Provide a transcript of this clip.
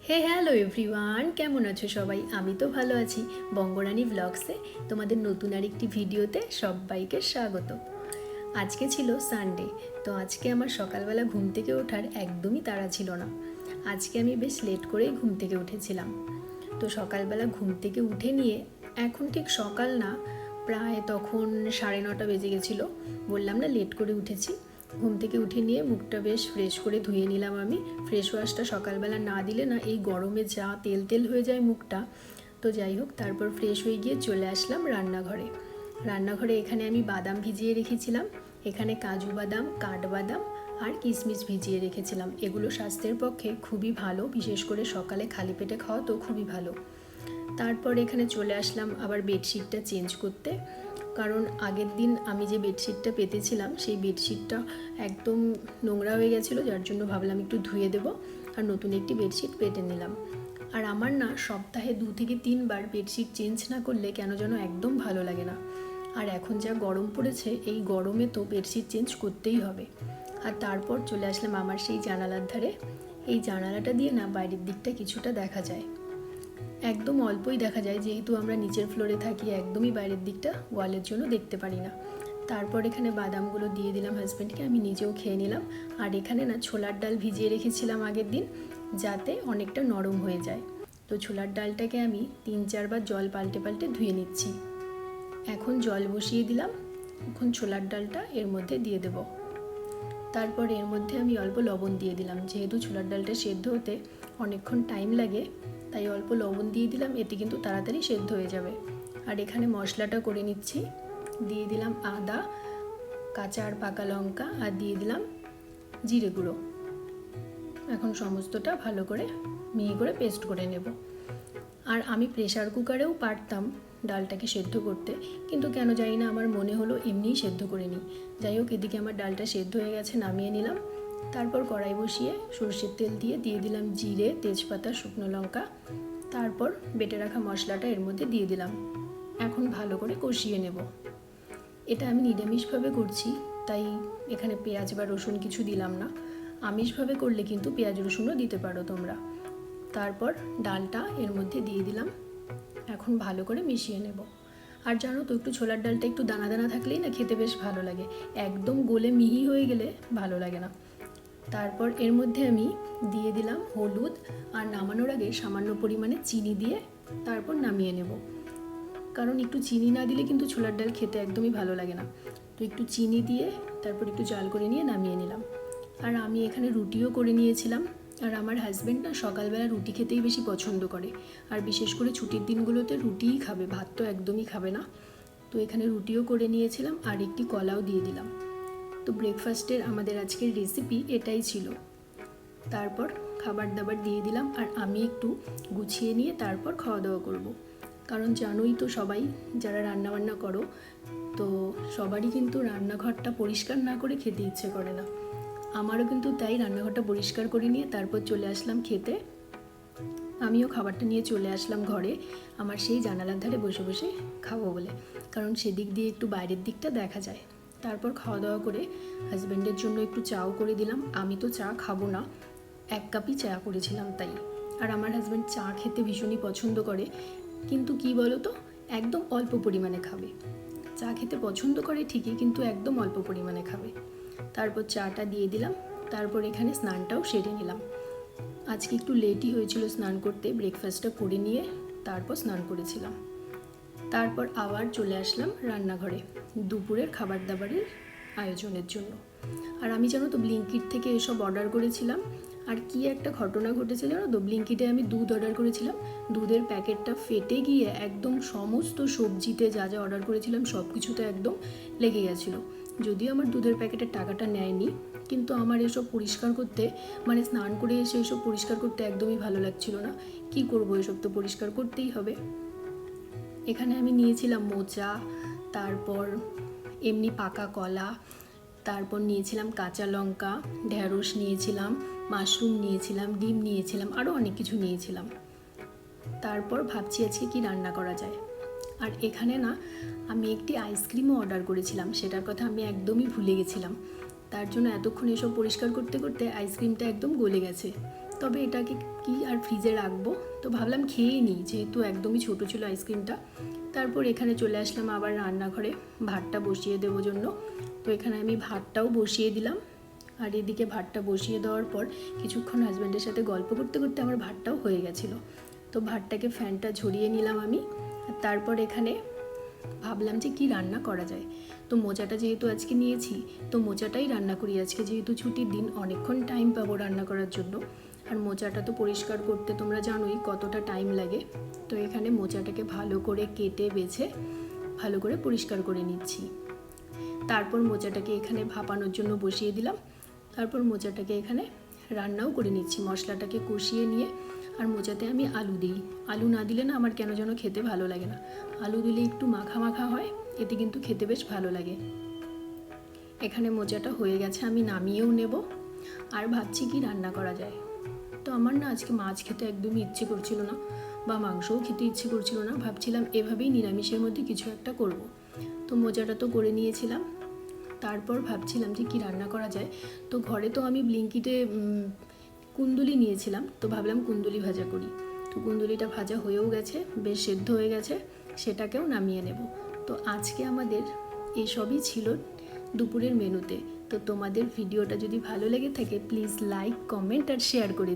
Hello everyone, কেমন আছো সবাই? আমি তো ভালো আছি। বঙ্গরানী ব্লগসে তোমাদের নতুন আরেকটি ভিডিওতে সবাইকে স্বাগত। আজকে ছিল সানডে, তো আজকে আমার সকালবেলা ঘুম থেকে ওঠার একদমই তাড়া ছিল না। আজকে আমি বেশ লেট করেই ঘুম থেকে উঠেছিলাম। তো সকালবেলা ঘুম থেকে উঠে নিয়ে এখন ঠিক সকাল না, প্রায় তখন 9:30 বেজে গেছিলো। বললাম না লেট করে উঠেছি। ঘুম থেকে উঠে নিয়ে মুখটা বেশ ফ্রেশ করে ধুয়ে নিলাম আমি। ফ্রেশ ওয়াশটা সকালবেলা না দিলে না এই গরমে যা তেল তেল হয়ে যায় মুখটা। তো যাই হোক, তারপর ফ্রেশ হয়ে গিয়ে চলে আসলাম রান্নাঘরে এখানে আমি বাদাম ভিজিয়ে রেখেছিলাম। এখানে কাজু বাদাম, কাঠবাদাম আর কিশমিশ ভিজিয়ে রেখেছিলাম। এগুলো স্বাস্থ্যের পক্ষে খুবই ভালো, বিশেষ করে সকালে খালি পেটে খাওয়া তো খুবই ভালো। তারপর এখানে চলে আসলাম আবার বেডশিটটা চেঞ্জ করতে, কারণ আগের দিন আমি যে বেডশিটটা পেতেছিলাম সেই বেডশিটটা একদম নোংরা হয়ে গেছিলো, যার জন্য ভাবলাম একটু ধুয়ে দেবো আর নতুন একটি বেডশিট পেতে নিলাম। আর আমার না সপ্তাহে 2 থেকে 3 বার বেডশিট চেঞ্জ না করলে কেন যেন একদম ভালো লাগে না। আর এখন যা গরম পড়েছে, এই গরমে তো বেডশিট চেঞ্জ করতেই হবে। আর তারপর চলে আসলাম আমার সেই জানালার ধারে। এই জানালাটা দিয়ে না বাইরের দিকটা কিছুটা দেখা যায়, একদম অল্পই দেখা যায়, যেহেতু আমরা নিচের ফ্লোরে থাকি, একদমই বাইরের দিকটা ওয়ালের জন্য দেখতে পারি না। তারপর এখানে বাদামগুলো দিয়ে দিলাম হাজব্যান্ডকে, আমি নিজেও খেয়ে নিলাম। আর এখানে না ছোলার ডাল ভিজিয়ে রেখেছিলাম আগের দিন, যাতে অনেকটা নরম হয়ে যায়। তো ছোলার ডালটাকে আমি 3-4 বার জল পাল্টে পাল্টে ধুয়ে নিচ্ছি। এখন জল বসিয়ে দিলাম, এখন ছোলার ডালটা এর মধ্যে দিয়ে দেব। তারপর এর মধ্যে আমি অল্প লবণ দিয়ে দিলাম, যেহেতু ছোলার ডালটা সেদ্ধ হতে অনেকক্ষণ টাইম লাগে, তাই অল্প লবণ দিয়ে দিলাম, এতে কিন্তু তাড়াতাড়ি সেদ্ধ হয়ে যাবে। আর এখানে মশলাটা করে নিচ্ছি। দিয়ে দিলাম আদা, কাঁচা আর পাকা লঙ্কা, আর দিয়ে দিলাম জিরে গুঁড়ো। এখন সমস্তটা ভালো করে মিহি করে পেস্ট করে নেব। আর আমি প্রেসার কুকারেও পারতাম ডালটাকে সেদ্ধ করতে, কিন্তু কেন জানি না আমার মনে হলো এমনিই সেদ্ধ করে নিই। যাই হোক, এদিকে আমার ডালটা সেদ্ধ হয়ে গেছে, নামিয়ে নিলাম। তারপর কড়াই বসিয়ে সর্ষের তেল দিয়ে দিলাম জিরে, তেজপাতা, শুকনো লঙ্কা। তারপর বেটে রাখা মশলাটা এর মধ্যে দিয়ে দিলাম। এখন ভালো করে কষিয়ে নেব। এটা আমি নিরামিষভাবে করছি, তাই এখানে পেঁয়াজ বা রসুন কিছু দিলাম না। আমিষভাবে করলে কিন্তু পেঁয়াজ রসুনও দিতে পারো তোমরা। তারপর ডালটা এর মধ্যে দিয়ে দিলাম। এখন ভালো করে মিশিয়ে নেব। আর জানো তো, একটু ছোলার ডালটা একটু দানা দানা থাকলেই না খেতে বেশ ভালো লাগে, একদম গলে মিহি হয়ে গেলে ভালো লাগে না। তারপর এর মধ্যে আমি দিয়ে দিলাম হলুদ, আর নামানোর আগে সামান্য পরিমাণে চিনি দিয়ে তারপর নামিয়ে নেব, কারণ একটু চিনি না দিলে কিন্তু ছোলার ডাল খেতে একদমই ভালো লাগে না। তো একটু চিনি দিয়ে তারপর একটু জাল করে নিয়ে নামিয়ে নিলাম। আর আমি এখানে রুটিও করে নিয়েছিলাম। আর আমার হাজব্যান্ড না সকালবেলা রুটি খেতেই বেশি পছন্দ করে, আর বিশেষ করে ছুটির দিনগুলোতে রুটিই খাবে, ভাত তো একদমই খাবে না। তো এখানে রুটিও করে নিয়েছিলাম আর একটি কলাও দিয়ে দিলাম। তো ব্রেকফাস্টের আমাদের আজকের রেসিপি এটাই ছিল। তারপর খাবার দাবার দিয়ে দিলাম, আর আমি একটু গুছিয়ে নিয়ে তারপর খাওয়া দাওয়া করব। কারণ জানোই তো সবাই, যারা রান্নাবান্না করো, তো সবারই কিন্তু রান্নাঘরটা পরিষ্কার না করে খেতে ইচ্ছে করে না। আমারও কিন্তু তাই, রান্নাঘরটা পরিষ্কার করে নিয়ে তারপর চলে আসলাম খেতে। আমিও খাবারটা নিয়ে চলে আসলাম ঘরে, আমার সেই জানালার ধারে বসে বসে খাবো বলে, কারণ সেদিক দিয়ে একটু বাইরের দিকটা দেখা যায়। তারপর খাওয়া দাওয়া করে হাজব্যান্ডের জন্য একটু চাও করে দিলাম। আমি তো চা খাবো না, 1 কাপই চা করেছিলাম তাই। আর আমার হাজব্যান্ড চা খেতে ভীষণই পছন্দ করে, কিন্তু কি বলো তো, একদম অল্প পরিমাণে খাবে। চা খেতে পছন্দ করে ঠিকই, কিন্তু একদম অল্প পরিমাণে খাবে। তারপর চাটা দিয়ে দিলাম। তারপর এখানে স্নানটাও সেরে নিলাম। আজকে একটু লেটই হয়েছিল স্নান করতে, ব্রেকফাস্টটা করে নিয়ে তারপর স্নান করেছিলাম। তারপর আবার চলে আসলাম রান্নাঘরে দুপুরের খাবার দাবারের আয়োজনের জন্য। আর আমি জানো তো ব্লিঙ্কিট থেকে এসব অর্ডার করেছিলাম। আর কি একটা ঘটনা ঘটেছে জানো তো, ব্লিঙ্কিটে আমি দুধ অর্ডার করেছিলাম, দুধের প্যাকেটটা ফেটে গিয়ে একদম সমস্ত সবজিতে যা যা অর্ডার করেছিলাম সব কিছুতে একদম লেগে গেছিলো। যদিও আমার দুধের প্যাকেটের টাকাটা নেয়নি, কিন্তু আমার এসব পরিষ্কার করতে, মানে স্নান করে এসে এসব পরিষ্কার করতে একদমই ভালো লাগছিল না। কি করবো, এসব তো পরিষ্কার করতেই হবে। এখানে আমি নিয়েছিলাম মোচা, তারপর এমনি পাকা কলা, তারপর নিয়েছিলাম কাঁচা লঙ্কা, ঢ্যাঁড়স নিয়েছিলাম, মাশরুম নিয়েছিলাম, ডিম নিয়েছিলাম, আরও অনেক কিছু নিয়েছিলাম। তারপর ভাবছি আজকে কি রান্না করা যায়। আর এখানে না আমি একটি আইসক্রিমও অর্ডার করেছিলাম, সেটার কথা আমি একদমই ভুলে গেছিলাম। তার জন্য এতক্ষণ এসব পরিষ্কার করতে করতে আইসক্রিমটা একদম গলে গেছে। তবে এটাকে কি আর ফ্রিজে রাখবো, তো ভাবলাম খেয়েই নিই, যেহেতু একদমই ছোটো ছিল আইসক্রিমটা। তারপর এখানে চলে আসলাম আবার রান্নাঘরে ভাতটা বসিয়ে দেওয়ার জন্য। তো এখানে আমি ভাতটাও বসিয়ে দিলাম, আর এদিকে ভাতটা বসিয়ে দেওয়ার পর কিছুক্ষণ হাজব্যান্ডের সাথে গল্প করতে করতে আমার ভাতটাও হয়ে গেছিলো। তো ভাতটাকে ফ্যানটা ঝরিয়ে নিলাম আমি। আর তারপর এখানে ভাবলাম যে কি রান্না করা যায়। তো মোচাটা যেহেতু আজকে নিয়েছি, তো মোচাটাই রান্না করি আজকে, যেহেতু ছুটির দিন অনেকক্ষণ টাইম পাবো রান্না করার জন্য। আর মোচাটা তো পরিষ্কার করতে তোমরা জানোই কতটা টাইম লাগে। তো এখানে মোচাটাকে ভালো করে কেটে বেছে ভালো করে পরিষ্কার করে নিচ্ছি। তারপর মোচাটাকে এখানে ভাপানোর জন্য বসিয়ে দিলাম। তারপর মোচাটাকে এখানে রান্নাও করে নিচ্ছি, মশলাটাকে কষিয়ে নিয়ে। আর মোচাতে আমি আলু দিই, আলু না দিলে না আমার কেন যেন খেতে ভালো লাগে না। আলু দিলে একটু মাখা মাখা হয়, এতে কিন্তু খেতে বেশ ভালো লাগে। এখানে মোচাটা হয়ে গেছে, আমি নামিয়েও নেব। আর ভাবছি কি রান্না করা যায়। তো আমার না আজকে মাছ খেতে একদমই ইচ্ছে করছিল না, বা মাংসও খেতে ইচ্ছে করছিল না। ভাবছিলাম এভাবেই নিরামিষের মধ্যে কিছু একটা করব। তো মোচাটা তো করে নিয়েছিলাম। তারপর ভাবছিলাম যে কি রান্না করা যায়। তো ঘরে তো আমি ব্লিঙ্কিটে কুন্দুলি নিয়েছিলাম, তো ভাবলাম কুন্দুলি ভাজা করি। তো কুন্দুলিটা ভাজা হয়েও গেছে, বেশ সেদ্ধ হয়ে গেছে, সেটাকেও নামিয়ে নেব। তো আজকে আমাদের এসবই ছিল দুপুরের মেনুতে। তো তোমাদের ভিডিওটা যদি ভালো লেগে থাকে প্লিজ লাইক, কমেন্ট আর শেয়ার করে